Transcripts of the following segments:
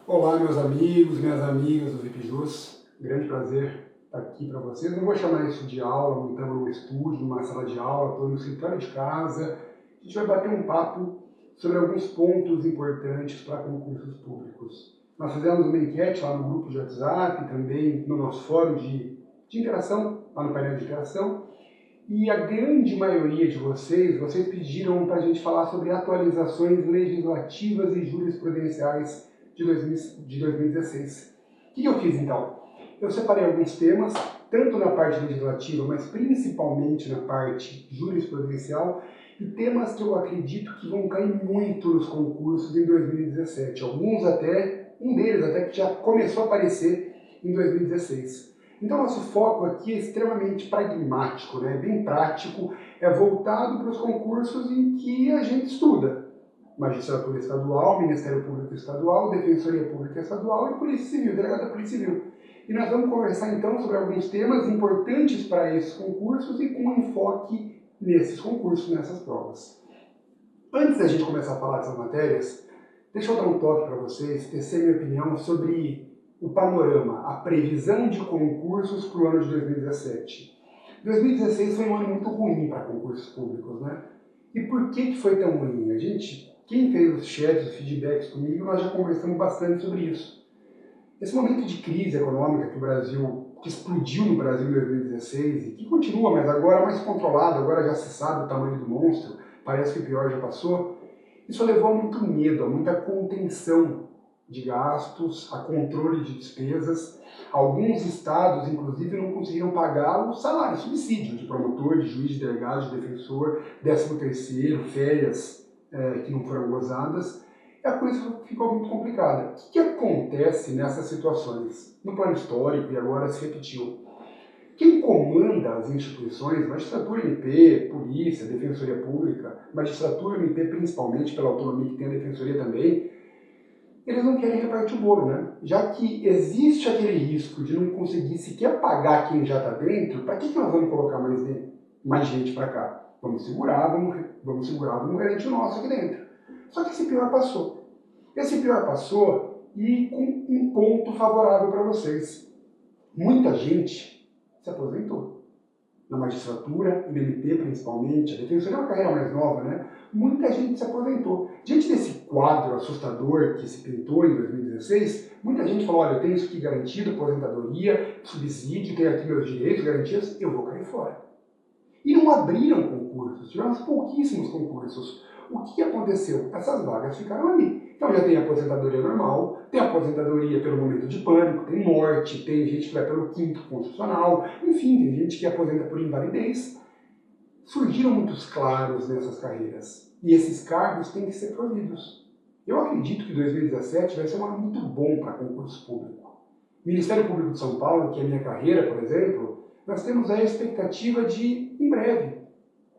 Olá, meus amigos, minhas amigas do VIPJUS. Grande prazer estar aqui para vocês. Não vou chamar isso de aula, não estamos num estúdio, numa sala de aula, estou no escritório de casa. A gente vai bater um papo sobre alguns pontos importantes para concursos públicos. Nós fizemos uma enquete lá no grupo de WhatsApp, também no nosso fórum de interação, lá no painel de interação. E a grande maioria de vocês pediram para a gente falar sobre atualizações legislativas e jurisprudenciais de 2016. O que eu fiz então? Eu separei alguns temas, tanto na parte legislativa, mas principalmente na parte jurisprudencial, e temas que eu acredito que vão cair muito nos concursos em 2017. Um deles até que já começou a aparecer em 2016. Então, nosso foco aqui é extremamente pragmático, né? Bem prático, é voltado para os concursos em que a gente estuda. Magistratura Estadual, Ministério Público Estadual, Defensoria Pública Estadual e Polícia Civil, Delegado da Polícia Civil. E nós vamos conversar então sobre alguns temas importantes para esses concursos e com enfoque nesses concursos, nessas provas. Antes da gente começar a falar dessas matérias, deixa eu dar um toque para vocês, tecer minha opinião sobre o panorama, a previsão de concursos para o ano de 2017. 2016 foi um ano muito ruim para concursos públicos, né? E por que foi tão ruim? Quem fez os chats, os feedbacks comigo, nós já conversamos bastante sobre isso. Esse momento de crise econômica que explodiu no Brasil em 2016 e que continua, mas agora mais controlado, agora já se sabe o tamanho do monstro, parece que o pior já passou, isso levou a muito medo, a muita contenção de gastos, a controle de despesas. Alguns estados, inclusive, não conseguiram pagar o salário, o subsídio de promotor, de juiz, de delegado, de defensor, 13º, férias que não foram gozadas. E a coisa ficou muito complicada. O que acontece nessas situações? No plano histórico, e agora se repetiu. Quem comanda as instituições, magistratura MP, polícia, defensoria pública, magistratura MP principalmente pela autonomia que tem a defensoria também, eles não querem repartir o bolo, né? Já que existe aquele risco de não conseguir sequer pagar quem já está dentro, para que nós vamos colocar mais gente para cá? Vamos segurar, vamos garantir o nosso aqui dentro. Só que esse pior passou. Esse pior passou e com um ponto favorável para vocês. Muita gente se aposentou. Na magistratura, no MP principalmente, a defensoria é uma carreira mais nova, né? Muita gente se aposentou. Diante desse quadro assustador que se pintou em 2016, muita gente falou, olha, eu tenho isso aqui garantido, aposentadoria, subsídio, tenho aqui meus direitos garantidos, eu vou cair fora. E não abriram concursos, tivemos pouquíssimos concursos. O que aconteceu? Essas vagas ficaram ali. Então já tem aposentadoria normal, tem aposentadoria pelo momento de pânico, tem morte, tem gente que vai pelo 5º constitucional, enfim, tem gente que aposenta por invalidez. Surgiram muitos claros nessas carreiras e esses cargos têm que ser providos. Eu acredito que 2017 vai ser um ano muito bom para concurso público. Ministério Público de São Paulo, que é a minha carreira, por exemplo, nós temos a expectativa de, em breve,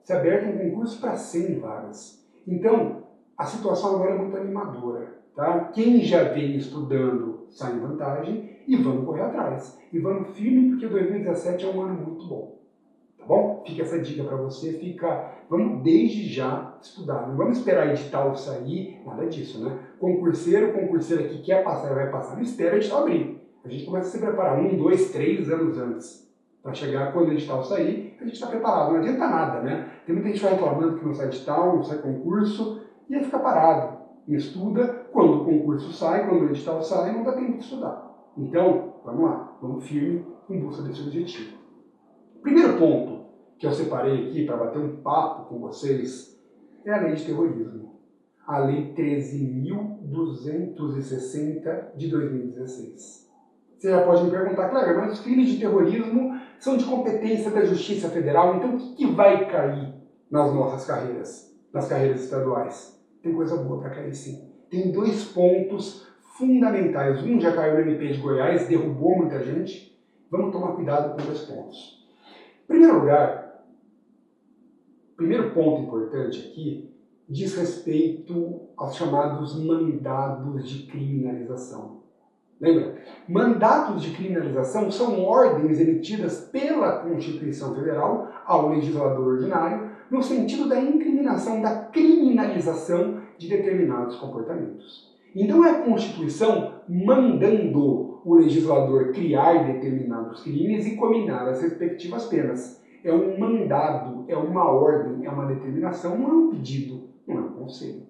ser aberto um concurso para 100 vagas. Então, a situação agora é muito animadora. Tá? Quem já vem estudando sai em vantagem e vamos correr atrás. E vamos firme porque 2017 é um ano muito bom. Tá bom? Fica essa dica para você, vamos desde já estudar. Não vamos esperar edital sair, nada disso, né? Concurseiro aqui quer passar, vai passar, não espera edital abrir. A gente começa a se preparar 1, 2, 3 anos antes. Para chegar quando o edital sair, a gente está preparado. Não adianta nada, né? Tem muita gente reclamando que não sai edital, não sai concurso, e aí fica parado. E estuda, quando o concurso sai, quando o edital sai, não dá tempo de estudar. Então, vamos lá, vamos firme em busca desse objetivo. Primeiro ponto que eu separei aqui para bater um papo com vocês é a lei de terrorismo. A lei 13.260 de 2016. Você já pode me perguntar, Cleber, mas os crimes de terrorismo são de competência da Justiça Federal, então o que vai cair nas nossas carreiras, nas carreiras estaduais? Tem coisa boa para cair sim. Tem 2 pontos fundamentais. Um já caiu no MP de Goiás, derrubou muita gente. Vamos tomar cuidado com 2 pontos. Em primeiro lugar, primeiro ponto importante aqui diz respeito aos chamados mandados de criminalização. Lembra? Mandatos de criminalização são ordens emitidas pela Constituição Federal ao legislador ordinário no sentido da incriminação, da criminalização de determinados comportamentos. Então é a Constituição mandando o legislador criar determinados crimes e cominar as respectivas penas. É um mandado, é uma ordem, é uma determinação, não é um pedido, não é um conselho.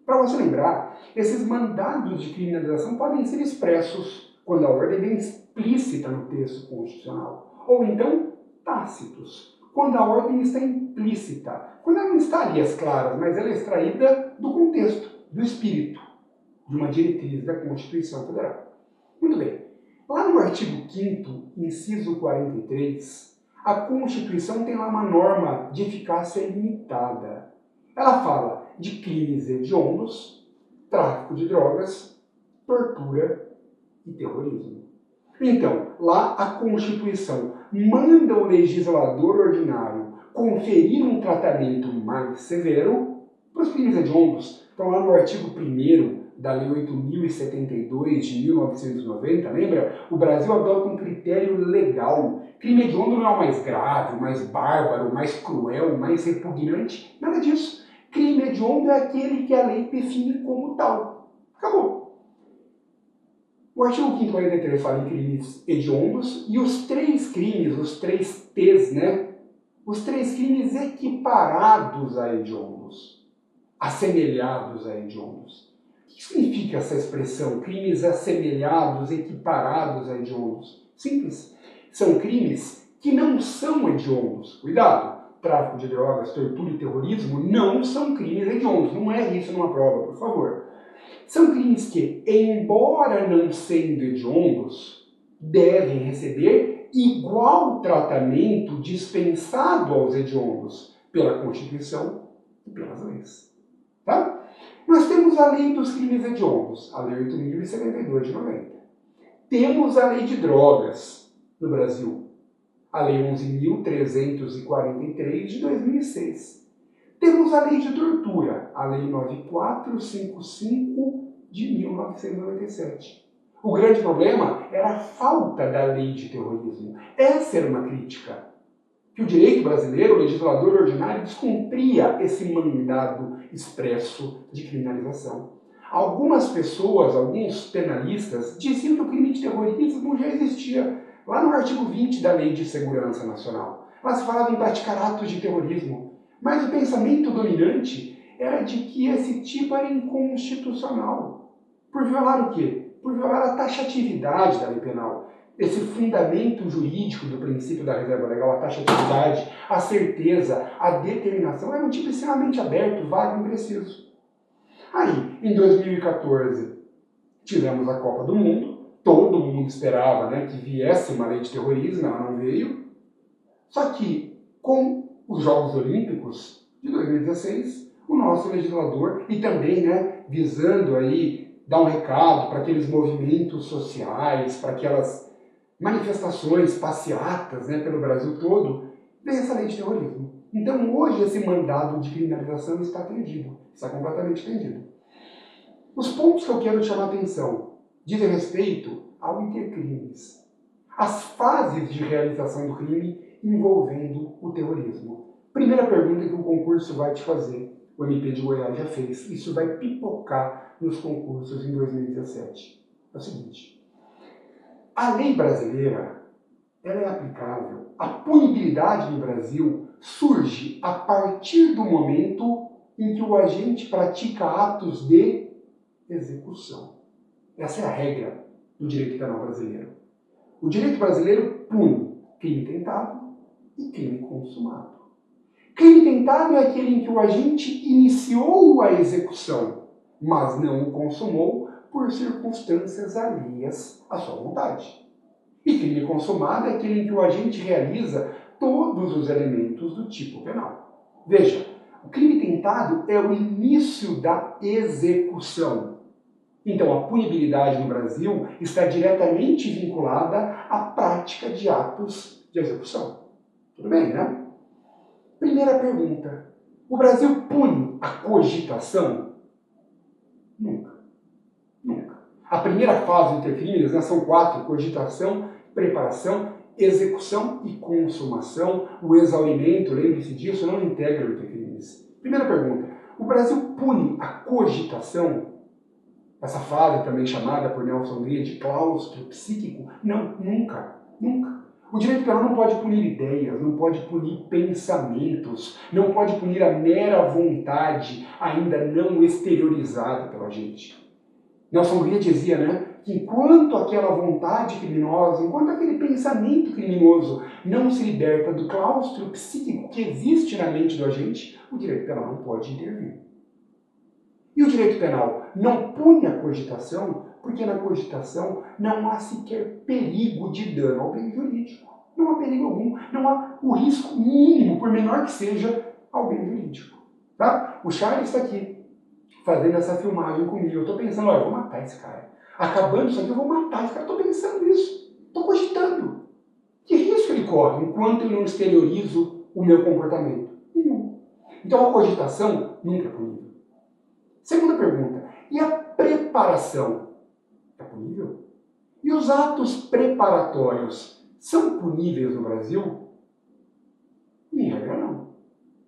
Para você lembrar, esses mandados de criminalização podem ser expressos quando a ordem vem explícita no texto constitucional, ou então tácitos, quando a ordem está implícita, quando ela não está ali às claras, mas ela é extraída do contexto, do espírito, de uma diretriz da Constituição Federal. Muito bem. Lá no artigo 5º, inciso 43, a Constituição tem lá uma norma de eficácia limitada. Ela fala de crimes hediondos, tráfico de drogas, tortura e terrorismo. Então, lá a Constituição manda o legislador ordinário conferir um tratamento mais severo para os crimes hediondos. Então, lá no artigo 1º da Lei 8.072 de 1990, lembra? O Brasil adota um critério legal. Crime hediondo não é o mais grave, o mais bárbaro, o mais cruel, o mais repugnante. Nada disso. Crime hediondo é aquele que a lei define como tal. Acabou. O artigo 543 fala em crimes hediondos e os três crimes, os três T's, né? Os três crimes equiparados a hediondos, assemelhados a hediondos. O que significa essa expressão? Crimes assemelhados, equiparados a hediondos? Simples. São crimes que não são hediondos. Cuidado! Tráfico de drogas, tortura e terrorismo não são crimes hediondos. Não é isso numa prova, por favor. São crimes que, embora não sendo hediondos, devem receber igual tratamento dispensado aos hediondos pela Constituição e pelas leis. Tá? Nós temos a lei dos crimes hediondos, a Lei 8.072 de 90. Temos a lei de drogas no Brasil, a Lei 11.343 de 2006. Temos a lei de tortura, a Lei 9455 de 1997. O grande problema era a falta da lei de terrorismo. Essa era uma crítica. Que o direito brasileiro, o legislador ordinário, descumpria esse mandado expresso de criminalização. Algumas pessoas, alguns penalistas, diziam que o crime de terrorismo já existia lá no artigo 20 da Lei de Segurança Nacional. Lá se falava em praticar atos de terrorismo. Mas o pensamento dominante era de que esse tipo era inconstitucional. Por violar o quê? Por violar a taxatividade da lei penal. Esse fundamento jurídico do princípio da reserva legal, a taxatividade, a certeza, a determinação, era um tipo extremamente aberto, vago e impreciso. Aí, em 2014, tivemos a Copa do Mundo. Todo mundo esperava, né, que viesse uma lei de terrorismo, ela não veio. Só que, com os Jogos Olímpicos de 2016, o nosso legislador, e também, né, visando aí dar um recado para aqueles movimentos sociais, para aquelas manifestações, passeatas, né, pelo Brasil todo, veio essa lei de terrorismo. Então hoje esse mandado de criminalização está atendido, está completamente atendido. Os pontos que eu quero chamar a atenção dizem respeito ao intercrimes, as fases de realização do crime envolvendo o terrorismo. Primeira pergunta que o concurso vai te fazer, o MP de Goiás já fez, isso vai pipocar nos concursos em 2017. É o seguinte, a lei brasileira, ela é aplicável, a punibilidade no Brasil surge a partir do momento em que o agente pratica atos de execução. Essa é a regra do direito penal brasileiro. O direito brasileiro pune crime tentado e crime consumado. Crime tentado é aquele em que o agente iniciou a execução, mas não o consumou por circunstâncias alheias à sua vontade. E crime consumado é aquele em que o agente realiza todos os elementos do tipo penal. Veja, o crime tentado é o início da execução. Então, a punibilidade no Brasil está diretamente vinculada à prática de atos de execução. Tudo bem, né? Primeira pergunta. O Brasil pune a cogitação? Nunca. Nunca. A primeira fase do intercrimes, né, são 4, cogitação, preparação, execução e consumação. O exaurimento, lembre-se disso, não integra o intercrimes. Primeira pergunta. O Brasil pune a cogitação? essa fase também chamada por Nelson Ned de claustro psíquico? Não, nunca, nunca. O direito penal não pode punir ideias, não pode punir pensamentos, não pode punir a mera vontade ainda não exteriorizada pela gente. Nelson Ned dizia, né, que enquanto aquela vontade criminosa, enquanto aquele pensamento criminoso não se liberta do claustro psíquico que existe na mente do agente, o direito penal não pode intervir. E o direito penal não pune a cogitação, porque na cogitação não há sequer perigo de dano ao bem jurídico. Não há perigo algum, não há o risco mínimo, por menor que seja, ao bem jurídico. Tá? O Charles está aqui, fazendo essa filmagem comigo. Eu estou pensando, olha, eu vou matar esse cara. Acabando isso aqui, eu vou matar esse cara. Estou pensando nisso. Estou cogitando. Que risco ele corre enquanto eu não exteriorizo o meu comportamento? Nenhum. Então a cogitação nunca é punível. Segunda pergunta, e a preparação? É punível? E os atos preparatórios são puníveis no Brasil? Em regra, não.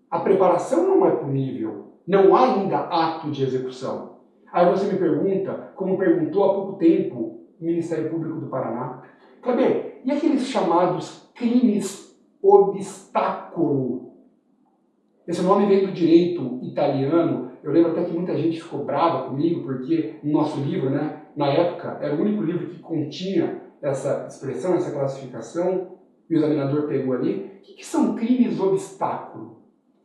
A preparação não é punível. Não há ainda ato de execução. Aí você me pergunta, como perguntou há pouco tempo o Ministério Público do Paraná, Kleber, e aqueles chamados crimes obstáculo? Esse nome vem do direito italiano. Eu lembro até que muita gente ficou brava comigo, porque no nosso livro, né, na época, era o único livro que continha essa expressão, essa classificação, e o examinador pegou ali. O que são crimes obstáculo?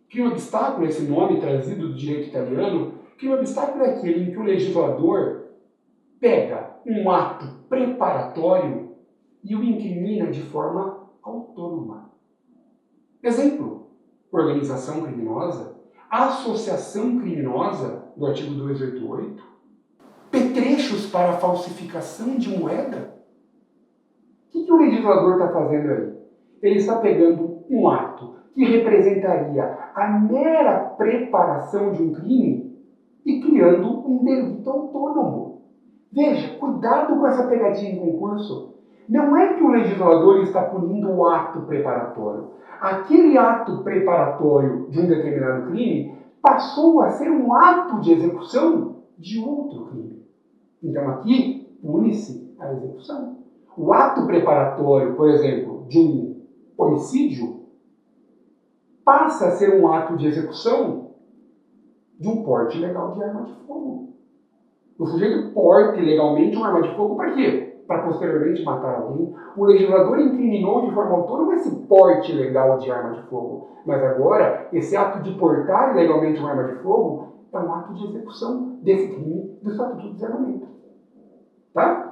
Crime obstáculo, esse nome trazido do direito italiano, crime obstáculo é aquele em que o legislador pega um ato preparatório e o incrimina de forma autônoma. Exemplo, organização criminosa, associação criminosa, do artigo 288, petrechos para falsificação de moeda. O que o legislador está fazendo aí? Ele está pegando um ato que representaria a mera preparação de um crime e criando um delito autônomo. Veja, cuidado com essa pegadinha em concurso. Não é que o legislador está punindo o ato preparatório. Aquele ato preparatório de um determinado crime passou a ser um ato de execução de outro crime. Então aqui pune-se a execução. O ato preparatório, por exemplo, de um homicídio, passa a ser um ato de execução de um porte ilegal de arma de fogo. O sujeito porte legalmente uma arma de fogo para quê? Para posteriormente matar alguém. O legislador incriminou de forma autônoma esse porte ilegal de arma de fogo. Mas agora, esse ato de portar ilegalmente uma arma de fogo é um ato de execução desse crime do Estatuto de Desarmamento. Tá?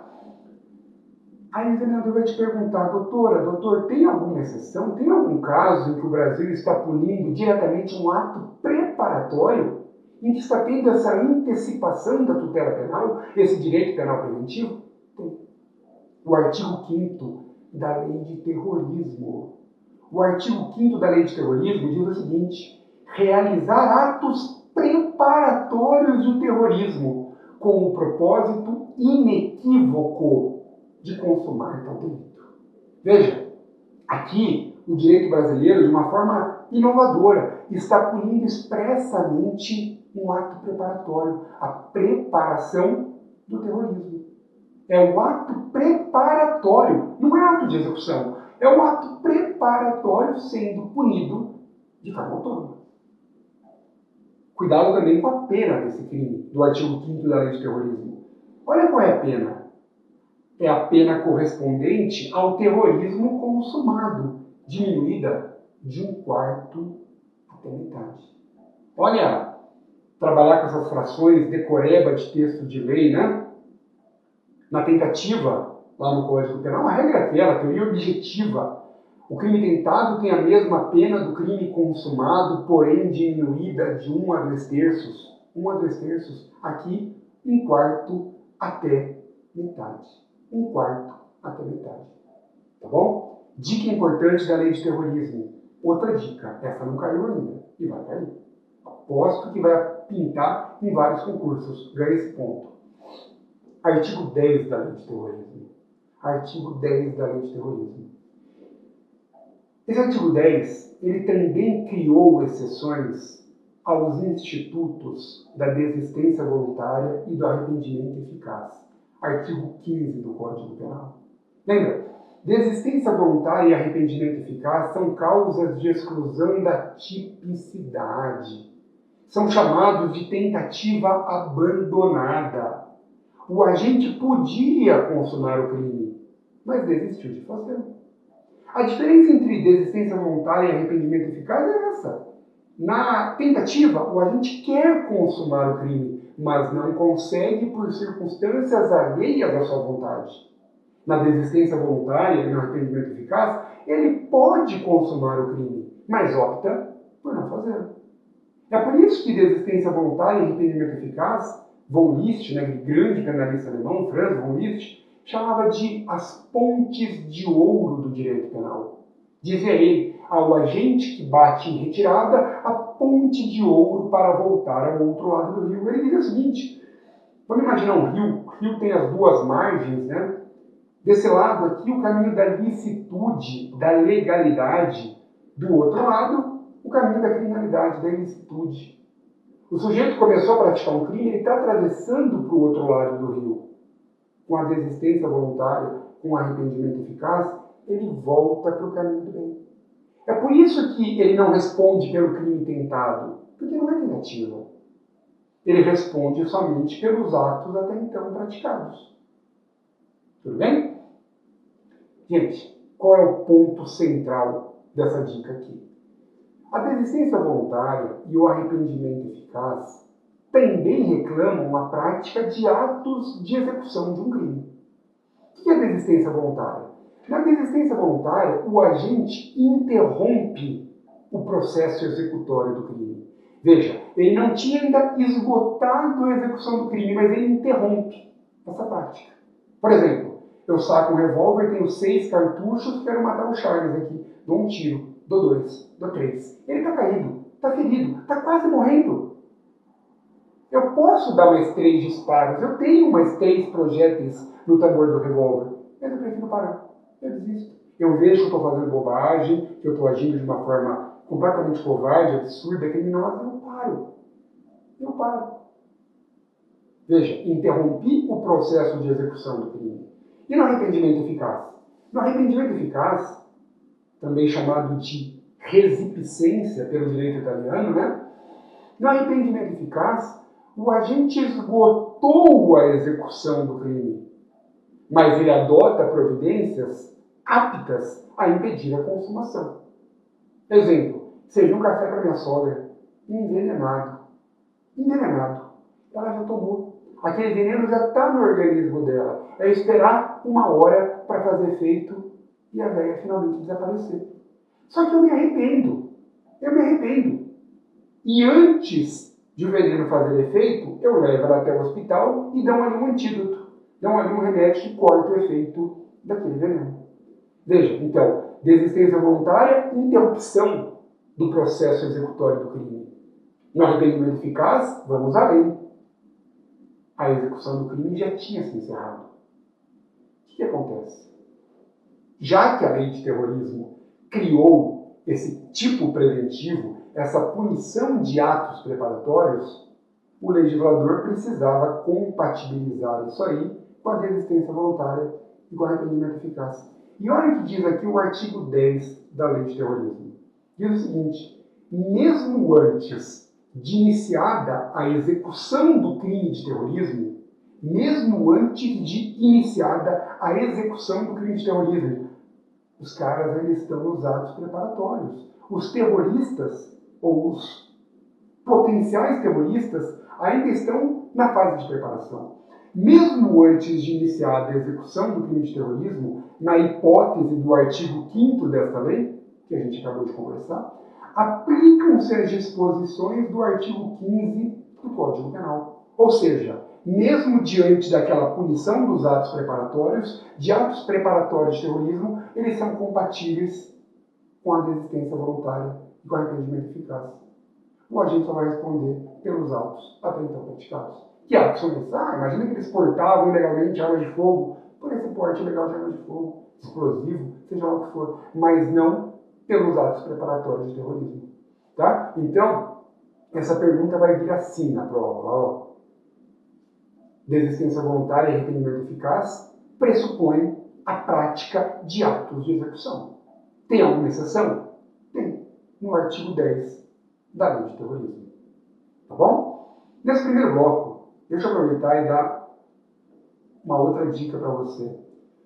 Aí o examinador vai te perguntar, doutor, tem alguma exceção? Tem algum caso em que o Brasil está punindo diretamente um ato preparatório, em que está tendo essa antecipação da tutela penal, esse direito penal preventivo? Tem. O artigo 5º da Lei de Terrorismo. O artigo 5º da Lei de Terrorismo diz o seguinte: realizar atos preparatórios de terrorismo com o propósito inequívoco de consumar tal delito. Veja, aqui o direito brasileiro, de uma forma inovadora, está punindo expressamente um ato preparatório, a preparação do terrorismo. É o ato preparatório, não é ato de execução, é o ato preparatório sendo punido de forma autônoma. Cuidado também com a pena desse crime, do artigo 5º da Lei de Terrorismo. Olha qual é a pena. É a pena correspondente ao terrorismo consumado, diminuída de 1/4 até metade. Olha, trabalhar com essas frações decoreba de texto de lei, né? Na tentativa, lá no Código Penal, a regra é aquela, a teoria objetiva. O crime tentado tem a mesma pena do crime consumado, porém diminuída de 1 a 2 terços. 1 a 2 terços, aqui 1/4 até metade. 1/4 até metade. Tá bom? Dica importante da Lei de Terrorismo. Outra dica, essa não caiu ainda, e vai cair. Aposto que vai pintar em vários concursos. Ganha esse ponto. Artigo 10 da Lei de Terrorismo. Artigo 10 da Lei de Terrorismo. Esse artigo 10, ele também criou exceções aos institutos da desistência voluntária e do arrependimento eficaz. Artigo 15 do Código Penal. Lembra? Desistência voluntária e arrependimento eficaz são causas de exclusão da tipicidade. São chamados de tentativa abandonada. O agente podia consumar o crime, mas desistiu de fazê-lo. A diferença entre desistência voluntária e arrependimento eficaz é essa. Na tentativa, o agente quer consumar o crime, mas não consegue por circunstâncias alheias à sua vontade. Na desistência voluntária e no arrependimento eficaz, ele pode consumar o crime, mas opta por não fazê-lo. É por isso que desistência voluntária e arrependimento eficaz, von List, grande penalista alemão, Franz von List, chamava de as pontes de ouro do direito penal. Dizia ele, ao agente que bate em retirada, a ponte de ouro para voltar ao outro lado do rio. Ele dizia o seguinte, vamos imaginar um rio, o rio tem as duas margens, né? Desse lado aqui, o caminho da licitude, da legalidade. Do outro lado, o caminho da criminalidade, da ilicitude. O sujeito começou a praticar um crime, ele está atravessando para o outro lado do rio. Com a desistência voluntária, com o arrependimento eficaz, ele volta para o caminho do bem. É por isso que ele não responde pelo crime tentado, porque não é tentativa. Ele responde somente pelos atos até então praticados. Tudo bem? Gente, qual é o ponto central dessa dica aqui? A desistência voluntária e o arrependimento eficaz também reclamam a prática de atos de execução de um crime. O que é desistência voluntária? Na desistência voluntária, o agente interrompe o processo executório do crime. Veja, ele não tinha ainda esgotado a execução do crime, mas ele interrompe essa prática. Por exemplo, eu saco um revólver, tenho 6 cartuchos, quero matar o Charles aqui. Dou um tiro, dou 2, dou 3. Ele está caído, está ferido, está quase morrendo. Eu posso dar mais 3 disparos, eu tenho mais 3 projéteis no tambor do revólver, mas eu prefiro parar. Eu desisto. Eu vejo que eu estou fazendo bobagem, que eu estou agindo de uma forma completamente covarde, absurda, criminosa, eu paro. Eu paro. Veja, interrompi o processo de execução do crime. E no arrependimento eficaz? No arrependimento eficaz, também chamado de resipicência pelo direito italiano, né? No arrependimento eficaz, o agente esgotou a execução do crime, mas ele adota providências aptas a impedir a consumação. Exemplo, servir um café para minha sogra, envenenado. Ela já tomou. Aquele veneno já está no organismo dela. É esperar 1 hora para fazer efeito e a velha finalmente desaparecer. Só que eu me arrependo. E antes de o veneno fazer efeito, eu levo ela até o hospital e dão ali um antídoto. Dão ali um remédio que corta o efeito daquele veneno. Veja, então, desistência voluntária, interrupção do processo executório do crime. No arrependimento eficaz, vamos além. A execução do crime já tinha se encerrado. O que acontece? Já que a lei de terrorismo criou esse tipo preventivo, essa punição de atos preparatórios, o legislador precisava compatibilizar isso aí com a desistência voluntária e com o arrependimento eficaz. E olha o que diz aqui o artigo 10 da lei de terrorismo. Diz o seguinte, mesmo antes de iniciada a execução do crime de terrorismo, os caras ainda estão nos atos preparatórios. Os terroristas, ou os potenciais terroristas, ainda estão na fase de preparação. Mesmo antes de iniciada a execução do crime de terrorismo, na hipótese do artigo 5º desta lei, que a gente acabou de conversar, aplicam-se as disposições do artigo 15 do Código Penal. Ou seja, mesmo diante daquela punição dos atos preparatórios, de atos preparatórios de terrorismo, eles são compatíveis com a desistência voluntária e com o arrependimento eficaz. O agente só vai responder pelos atos até então praticados. Que atos são esses? Imagina que eles portavam ilegalmente armas de fogo, por esse porte ilegal de armas de fogo, explosivo, seja lá o que for, mas não pelos atos preparatórios de terrorismo. Tá? Então, essa pergunta vai vir assim na prova. Ó. Desistência voluntária e arrependimento eficaz pressupõe a prática de atos de execução. Tem alguma exceção? Tem. No artigo 10 da Lei de Terrorismo. Tá bom? Nesse primeiro bloco, deixa eu aproveitar e dar uma outra dica para você.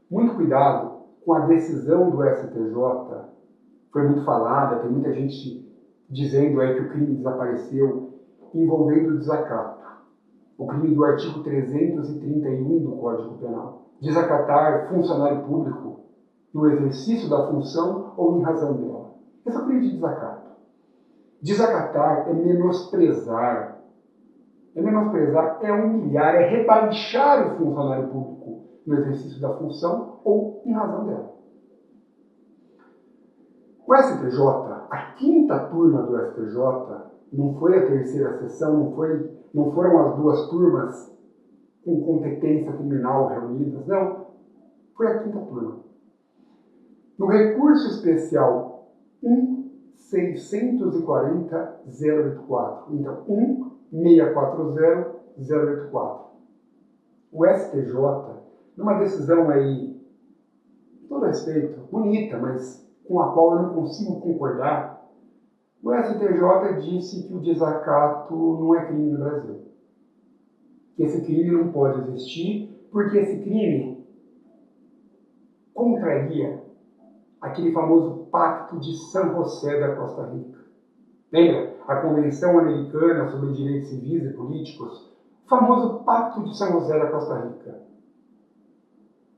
Muito cuidado com a decisão do STJ. Foi muito falada, tem muita gente dizendo aí que o crime desapareceu, envolvendo o desacato. O crime do artigo 331 do Código Penal. Desacatar funcionário público no exercício da função ou em razão dela. Esse é o crime de desacato. Desacatar é menosprezar. É menosprezar, é humilhar, é rebaixar o funcionário público no exercício da função ou em razão dela. O STJ, a quinta turma do STJ, não foi a terceira sessão, não foram as duas turmas com competência criminal reunidas, não. Foi a quinta turma. No recurso especial 1.640.084, então 1.640.084, o STJ, numa decisão aí, com todo respeito, bonita, mas com a qual eu não consigo concordar, o STJ disse que o desacato não é crime no Brasil. Que esse crime não pode existir, porque esse crime contraria aquele famoso Pacto de San José da Costa Rica. Lembra? A Convenção Americana sobre Direitos Civis e Políticos? O famoso Pacto de San José da Costa Rica.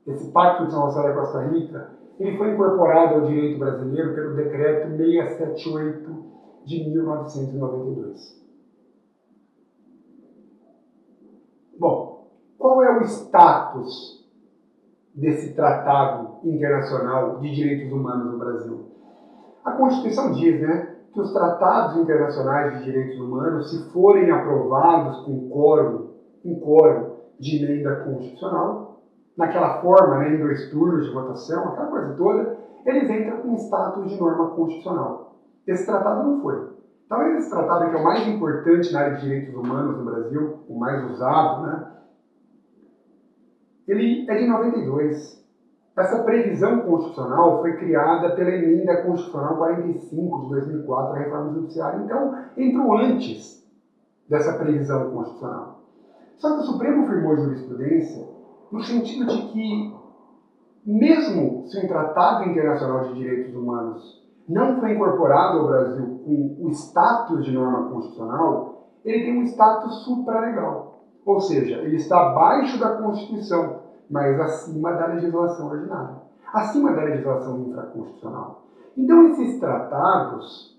Esse Pacto de San José da Costa Rica, ele foi incorporado ao direito brasileiro pelo Decreto 678 de 1992. Bom, qual é o status desse tratado internacional de direitos humanos no Brasil? A Constituição diz, né, que os tratados internacionais de direitos humanos, se forem aprovados com quórum de emenda constitucional, naquela forma, né, em 2 turnos de votação, aquela coisa toda, eles entram com status de norma constitucional. Esse tratado não foi. Talvez esse tratado, que é o mais importante na área de direitos humanos no Brasil, o mais usado, né, ele é de 92. Essa previsão constitucional foi criada pela Emenda Constitucional 45 de 2004, a Reforma Judiciária. Então, entrou antes dessa previsão constitucional. Só que o Supremo firmou jurisprudência no sentido de que, mesmo se um Tratado Internacional de Direitos Humanos não foi incorporado ao Brasil com o status de norma constitucional, ele tem um status supralegal. Ou seja, ele está abaixo da Constituição, mas acima da legislação ordinária, acima da legislação infraconstitucional. Então, esses tratados,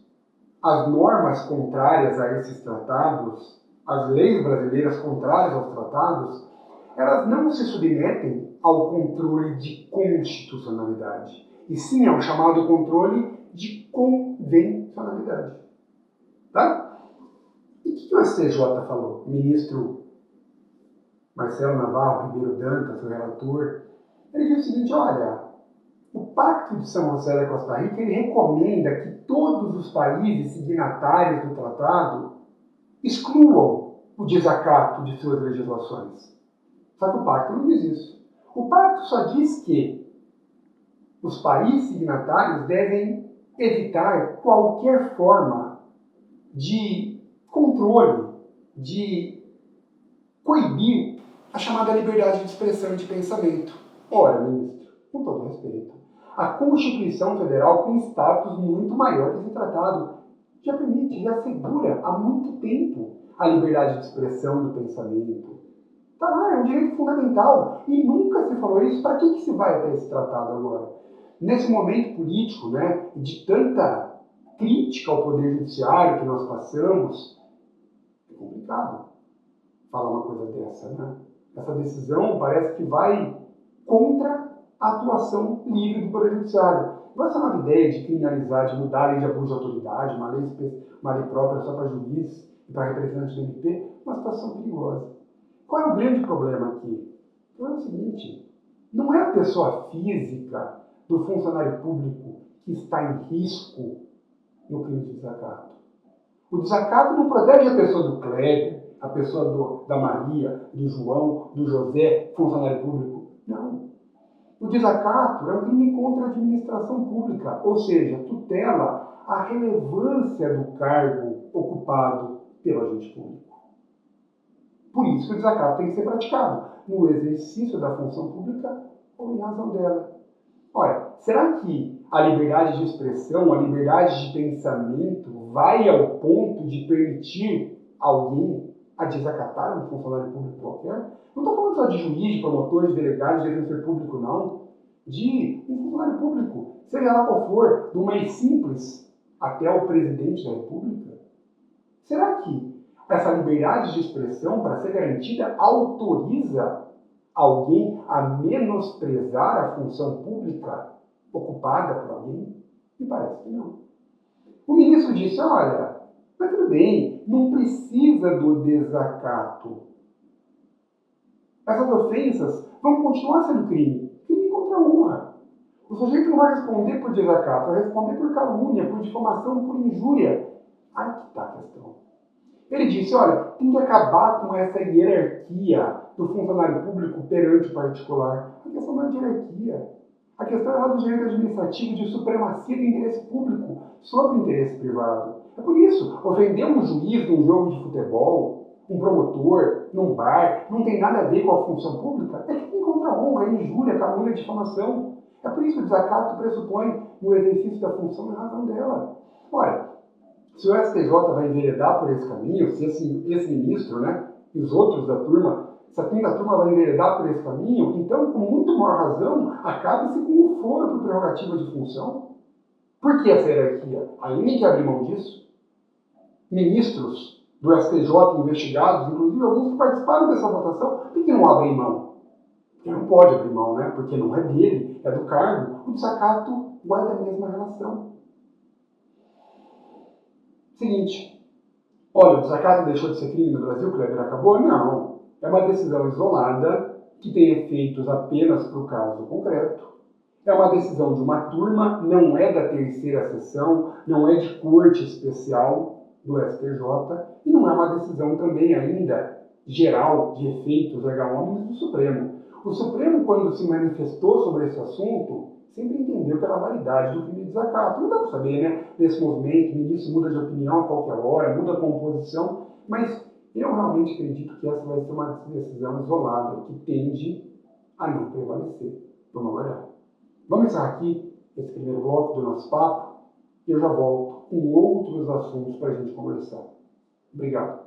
as normas contrárias a esses tratados, as leis brasileiras contrárias aos tratados, elas não se submetem ao controle de constitucionalidade, e sim ao chamado controle de convencionalidade. Tá? E o que o STJ falou? O ministro Marcelo Navarro Ribeiro Dantas, o relator, ele disse o seguinte: olha, o Pacto de São José da Costa Rica, ele recomenda que todos os países signatários do tratado excluam o desacato de suas legislações. Só que o Pacto não diz isso. O Pacto só diz que os países signatários devem evitar qualquer forma de controle, de coibir a chamada liberdade de expressão e de pensamento. Ora, ministro, com todo respeito, a Constituição Federal tem status muito maior que esse tratado. Já permite, já assegura há muito tempo a liberdade de expressão do pensamento. Está lá, é um direito fundamental. E nunca se falou isso. Para que se vai até esse tratado agora? Nesse momento político, né, de tanta crítica ao Poder Judiciário que nós passamos, é complicado falar uma coisa dessa, né? Essa decisão parece que vai contra a atuação livre do Poder Judiciário. Não é essa nova ideia de criminalizar, de mudar a lei de abuso de autoridade, uma lei própria só para juiz e para representante do MP, uma situação perigosa. Qual é o grande problema aqui? Então é o seguinte: não é a pessoa física do funcionário público que está em risco no crime de desacato. O desacato não protege a pessoa do Kleber, a pessoa da Maria, do João, do José, funcionário público. Não. O desacato é um crime contra a administração pública, ou seja, tutela a relevância do cargo ocupado pelo agente público. Por isso que o desacato tem que ser praticado no exercício da função pública ou em razão dela. Olha, será que a liberdade de expressão, a liberdade de pensamento vai ao ponto de permitir alguém a desacatar um funcionário público qualquer? Não estou falando só de juiz, de promotor, de delegado, de defensor público, não. De um funcionário público, seja lá qual for, do mais simples até o presidente da República. Será que essa liberdade de expressão, para ser garantida, autoriza alguém a menosprezar a função pública ocupada por alguém? Me parece que não. O ministro disse, olha, mas tudo bem, não precisa do desacato. Essas ofensas vão continuar sendo crime. Crime contra a honra. O sujeito não vai responder por desacato, vai responder por calúnia, por difamação, por injúria. Aí que está a questão. Ele disse, olha, tem que acabar com essa hierarquia do funcionário público perante o particular. A questão não é de hierarquia. A questão é lá do direito administrativo de supremacia do interesse público sobre o interesse privado. É por isso, ofender um juiz num jogo de futebol, um promotor, num bar, não tem nada a ver com a função pública, é crime contra a honra, é injúria, calúnia, difamação. É por isso que o desacato pressupõe no exercício da função em razão dela. Ora, se o STJ vai enveredar por esse caminho, se esse ministro, né, e os outros da turma, se a quinta turma vai enveredar por esse caminho, então, com muito maior razão, acabe-se com o foro por prerrogativa de função. Por que essa hierarquia? Aí nem que abrir mão disso. Ministros do STJ investigados, inclusive alguns que participaram dessa votação, por que não abrem mão? Porque não pode abrir mão, né? Porque não é dele, é do cargo. O desacato guarda a mesma relação. Seguinte, olha, o desacato deixou de ser crime no Brasil, Kleber, acabou? Não. É uma decisão isolada que tem efeitos apenas para o caso concreto. É uma decisão de uma turma, não é da terceira sessão, não é de corte especial do STJ e não é uma decisão também ainda geral de efeitos erga omnes do Supremo. O Supremo, quando se manifestou sobre esse assunto, sempre entendeu pela validade do crime de desacato. Não dá para saber, né? Nesse movimento, o ministro muda de opinião a qualquer hora, muda a composição, mas eu realmente acredito que essa vai ser uma decisão isolada, que tende a não prevalecer. Vamos aguardar. Vamos encerrar aqui esse primeiro bloco do nosso papo e eu já volto com outros assuntos para a gente conversar. Obrigado.